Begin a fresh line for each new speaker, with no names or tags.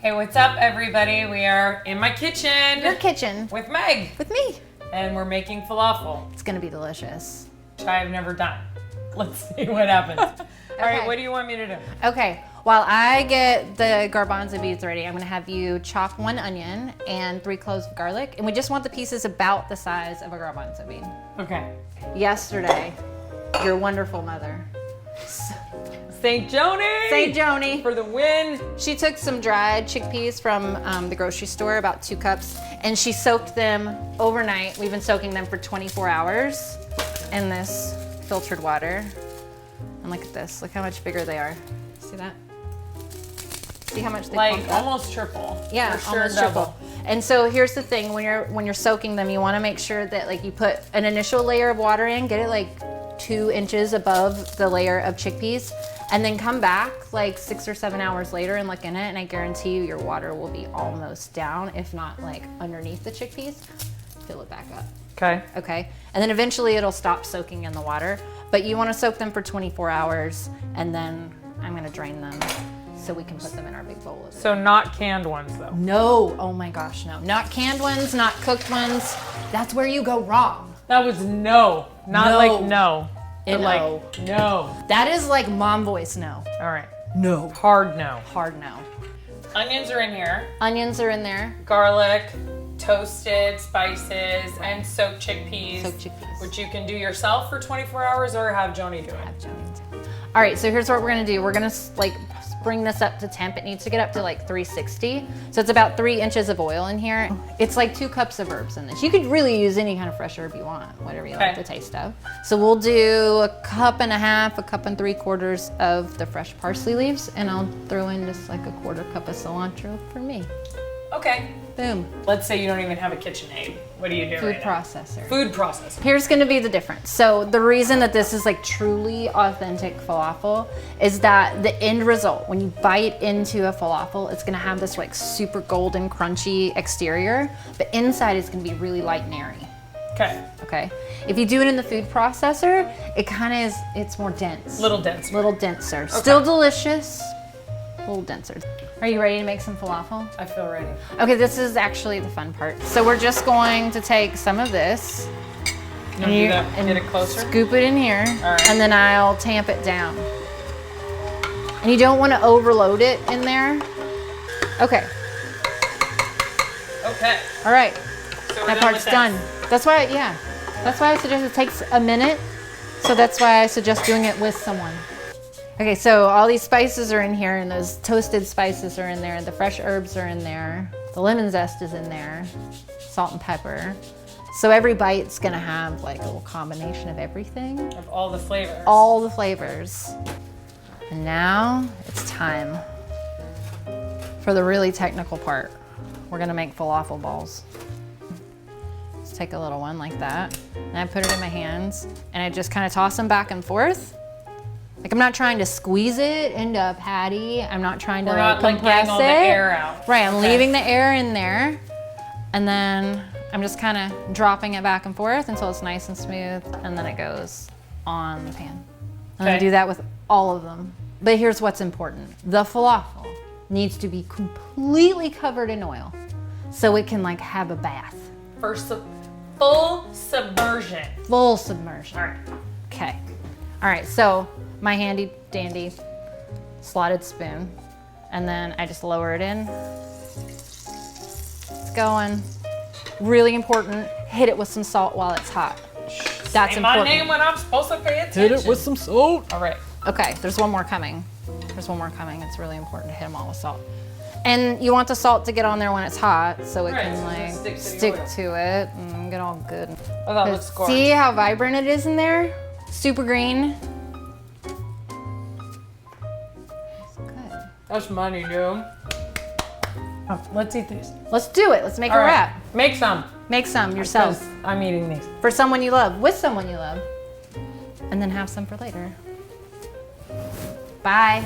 Hey, what's up, everybody? We are in my kitchen.
Your kitchen.
With Meg.
With me.
And we're making falafel,
It's gonna be delicious.
which I have never done. Let's see what happens. All right, what do you want me to do?
Okay, while I get the garbanzo beans ready, I'm gonna have you chop 1 onion and 3 cloves of garlic. And we just want the pieces about the size of a garbanzo bean.
Okay.
Yesterday, your wonderful mother,
St. Joni!
St. Joni,
For the win.
she took some dried chickpeas from the grocery store, about 2 cups, and she soaked them overnight. We've been soaking them for 24 hours in this filtered water. And look at this, look how much bigger they are. See that? See how much they
Like
plumped up?
almost triple.
Yeah,
For sure,
almost
double.
triple. And so here's the thing, when you're soaking them, you wanna make sure that like you put an initial layer of water in, get it like 2 inches above the layer of chickpeas, and then come back like 6 or 7 hours later and look in it, and I guarantee you your water will be almost down, if not like underneath the chickpeas. Fill it back up.
Okay.
Okay, and then eventually it'll stop soaking in the water, but you wanna soak them for 24 hours, and then I'm gonna drain them so we can put them in our big bowl of it.
So not canned ones, though.
No, oh my gosh, no. Not canned ones, not cooked ones. That's where you go wrong.
That was no. Not
No.
like no. But
No.
like no.
That is like mom voice no.
All right.
No.
Hard no.
Hard no.
Onions are in here.
Onions are in there.
Garlic, toasted spices, and soaked chickpeas.
Soaked chickpeas.
Which you can do yourself for 24 hours or have Joni do it.
All right, so here's what we're gonna do. We're gonna like bring this up to temp. It needs to get up to like 360. So it's about 3 inches of oil in here. It's like 2 cups of herbs in this. You could really use any kind of fresh herb you want, whatever you like the taste of. So we'll do 1.5 cups, 1 3/4 of the fresh parsley leaves, and I'll throw in just like 1/4 cup of cilantro for me.
Okay.
Boom.
Let's say you don't even have a KitchenAid. What do you do
Food
right now?
processor.
Food processor.
Here's gonna be the difference. So the reason that this is like truly authentic falafel is that the end result, when you bite into a falafel, it's gonna have this like super golden crunchy exterior, but inside is gonna be really light and airy.
Okay.
Okay. If you do it in the food processor, it kind of is, it's more dense.
Little dense.
Little denser. Still delicious, a little denser. Are you ready to make some falafel?
I feel ready.
Okay, this is actually the fun part. So we're just going to take some of this
You want to do that? Get it closer?
scoop it in here,
right.
and then I'll tamp it down. And you don't want to overload it in there. Okay,
Okay.
all right,
So we're
that part's done. That's why, yeah, that's why I suggest it takes a minute. So that's why I suggest doing it with someone. Okay, so all these spices are in here, and those toasted spices are in there, and the fresh herbs are in there. The lemon zest is in there, salt and pepper. So every bite's gonna have like a little combination of everything.
Of all the flavors.
All the flavors. And now it's time for the really technical part. We're gonna make falafel balls. Let's take a little one like that, and I put it in my hands, and I just kind of toss them back and forth. Like, I'm not trying to squeeze it into a patty. I'm not trying to
not like
compress
getting all the air out.
Right, I'm
Okay.
leaving the air in there, and then I'm just kind of dropping it back and forth until it's nice and smooth, and then it goes on the pan. I'm gonna
Okay.
do that with all of them. But here's what's important. The falafel needs to be completely covered in oil so it can like have a bath.
Full submersion.
Full submersion.
All right.
Okay. All right, so my handy dandy slotted spoon, and then I just lower it in. It's going. Really important, hit it with some salt while it's hot. That's
Say my
important.
name when I'm supposed to pay attention.
some salt.
All right.
Okay, there's one more coming. There's one more coming. It's really important to hit them all with salt. And you want the salt to get on there when it's hot so it
Right,
can
so
like
it sticks
stick
to the oil.
to it and get all good.
Oh, that looks gorgeous.
See how vibrant it is in there? Super green. Good.
That's money, dude. Oh, let's eat these.
Let's do it. Let's make
All
a
right.
wrap.
Make some.
Make some yourself.
'Cause I'm eating these.
For someone you love, with someone you love. And then have some for later. Bye.